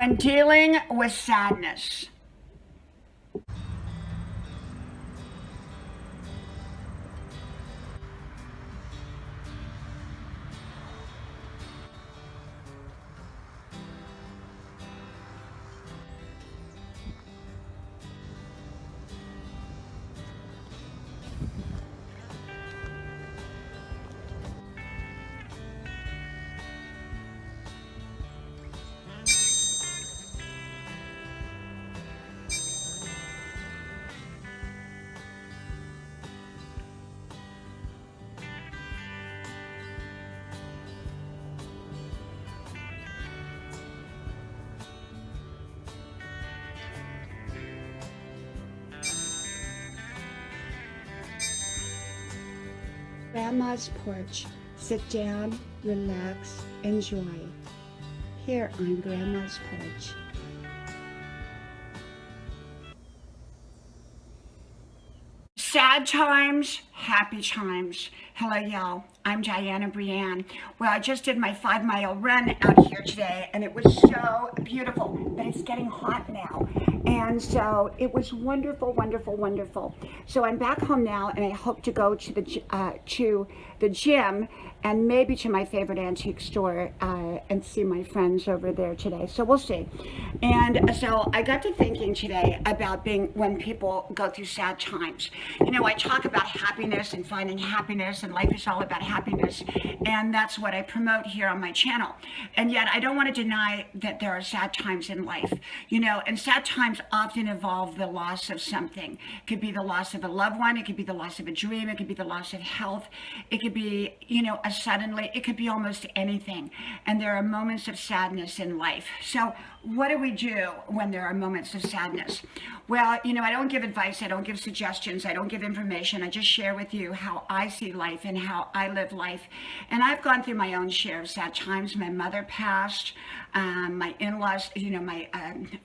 When dealing with sadness. Grandma's porch. Sit down, relax, enjoy. Here on Grandma's porch. Sad times, happy times. Hello, y'all. I'm Dianna, Brianne. Well, I just did my 5-mile run out here today, and it was so beautiful, but it's getting hot now. And so it was wonderful, wonderful, wonderful. So I'm back home now, and I hope to go to the gym and maybe to my favorite antique store and see my friends over there today. So we'll see. And so I got to thinking today about when people go through sad times. You know, I talk about happiness and finding happiness, and life is all about happiness, and that's what I promote here on my channel. And yet I don't want to deny that there are sad times in life, you know, and sad times often involve the loss of something. It could be the loss of a loved one, it could be the loss of a dream, it could be the loss of health, it could be, you know, suddenly, it could be almost anything. And there are moments of sadness in life. So what do we do when there are moments of sadness? Well, you know, I don't give advice, I don't give suggestions, I don't give information. I just share with you how I see life and how I live life. And I've gone through my own share of sad times. My mother passed, my in-laws, you know, my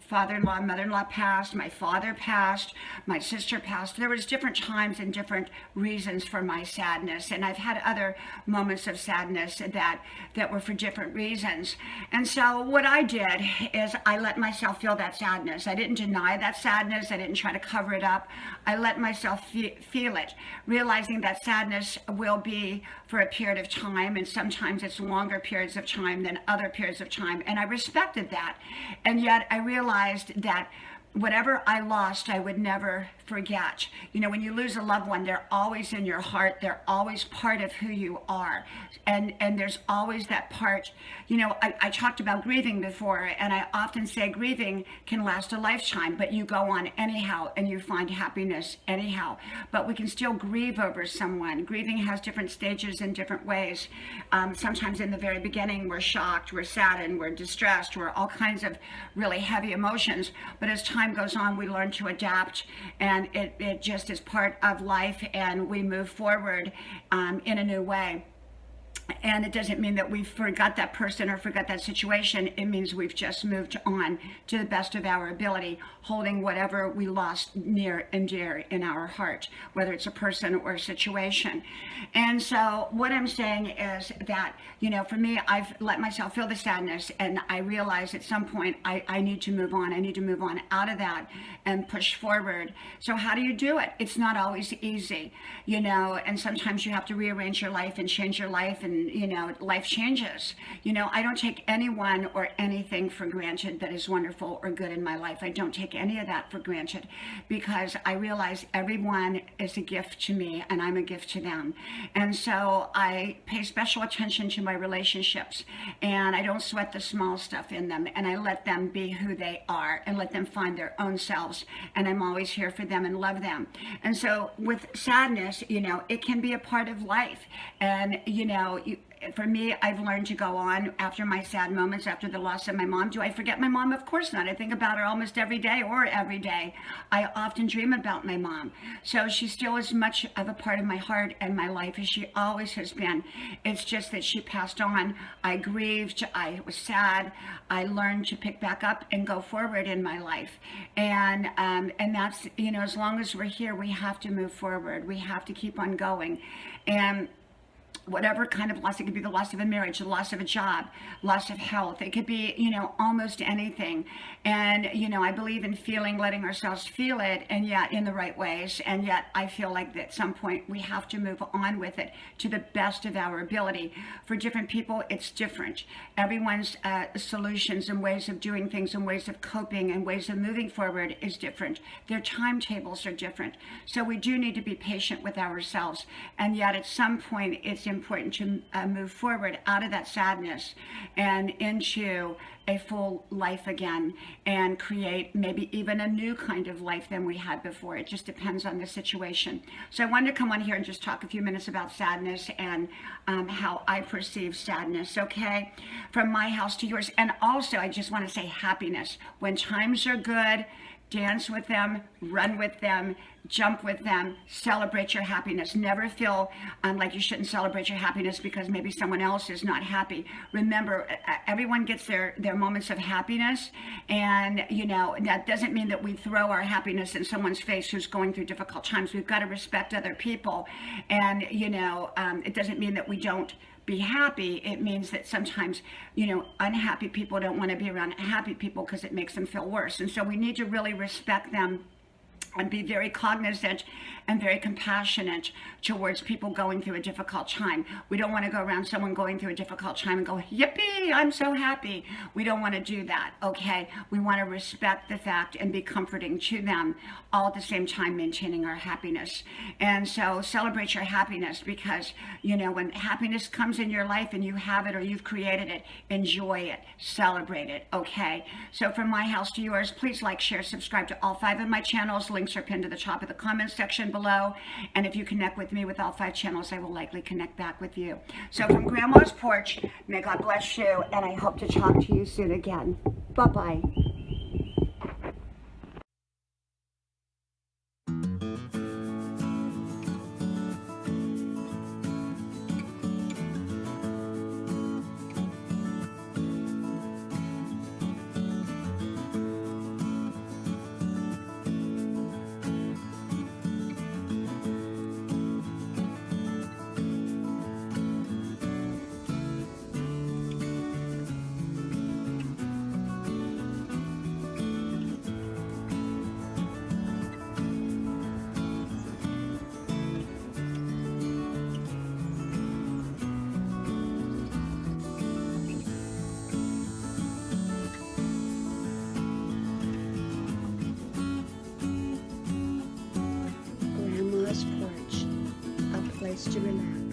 father-in-law, mother-in-law passed, my father passed, my sister passed. There was different times and different reasons for my sadness. And I've had other moments of sadness that were for different reasons. And so what I did is I let myself feel that sadness. I didn't deny that sadness. I didn't try to cover it up. I let myself feel it, realizing that sadness will be for a period of time, and sometimes it's longer periods of time than other periods of time. And I respected that. And yet I realized that whatever I lost, I would never forget. You know, when you lose a loved one, they're always in your heart. They're always part of who you are. And there's always that part. You know, I talked about grieving before, and I often say grieving can last a lifetime, but you go on anyhow, and you find happiness anyhow. But we can still grieve over someone. Grieving has different stages in different ways. Sometimes in the very beginning, we're shocked, we're saddened, we're distressed, we're all kinds of really heavy emotions. But as time goes on, we learn to adapt, and it just is part of life, and we move forward in a new way. And it doesn't mean that we forgot that person or forgot that situation. It means we've just moved on to the best of our ability, holding whatever we lost near and dear in our heart, whether it's a person or a situation. And so what I'm saying is that, you know, for me, I've let myself feel the sadness, and I realize at some point I need to move on. I need to move on out of that and push forward. So how do you do it? It's not always easy, you know, and sometimes you have to rearrange your life and change your life, and you know, life changes. You know, I don't take anyone or anything for granted that is wonderful or good in my life. I don't take any of that for granted, because I realize everyone is a gift to me, and I'm a gift to them. And so I pay special attention to my relationships, and I don't sweat the small stuff in them, and I let them be who they are and let them find their own selves. And I'm always here for them and love them. And so with sadness, you know, it can be a part of life. And, you know, for me, I've learned to go on after my sad moments, after the loss of my mom. Do I forget my mom? Of course not. I think about her almost every day, or every day. I often dream about my mom. So she's still as much of a part of my heart and my life as she always has been. It's just that she passed on. I grieved. I was sad. I learned to pick back up and go forward in my life. And that's, you know, as long as we're here, we have to move forward. We have to keep on going. And whatever kind of loss. It could be the loss of a marriage, the loss of a job, loss of health. It could be, almost anything. And, I believe in letting ourselves feel it, and yet in the right ways. And yet I feel like at some point we have to move on with it to the best of our ability. For different people, it's different. Everyone's solutions and ways of doing things and ways of coping and ways of moving forward is different. Their timetables are different. So we do need to be patient with ourselves. And yet at some point, it's important to move forward out of that sadness and into a full life again, and create maybe even a new kind of life than we had before. It just depends on the situation. So I wanted to come on here and just talk a few minutes about sadness and how I perceive sadness, okay? From my house to yours. And also, I just want to say happiness. When times are good, dance with them, run with them, jump with them, celebrate your happiness. Never feel like you shouldn't celebrate your happiness because maybe someone else is not happy. Remember, everyone gets their moments of happiness, and that doesn't mean that we throw our happiness in someone's face who's going through difficult times. We've got to respect other people, and it doesn't mean that we don't be happy. It means that sometimes, unhappy people don't want to be around happy people because it makes them feel worse. And so we need to really respect them and be very cognizant and very compassionate towards people going through a difficult time. We don't want to go around someone going through a difficult time and go, yippee, I'm so happy. We don't want to do that, okay? We want to respect the fact and be comforting to them, all at the same time maintaining our happiness. And so celebrate your happiness, because, when happiness comes in your life and you have it or you've created it, enjoy it, celebrate it, okay? So from my house to yours, please like, share, subscribe to all 5 of my channels. Links are pinned to the top of the comments section below. And if you connect with me with all 5 channels, I will likely connect back with you. So from Grandma's porch, may God bless you, and I hope to talk to you soon again. Bye-bye. Grandma's porch, a place to relax.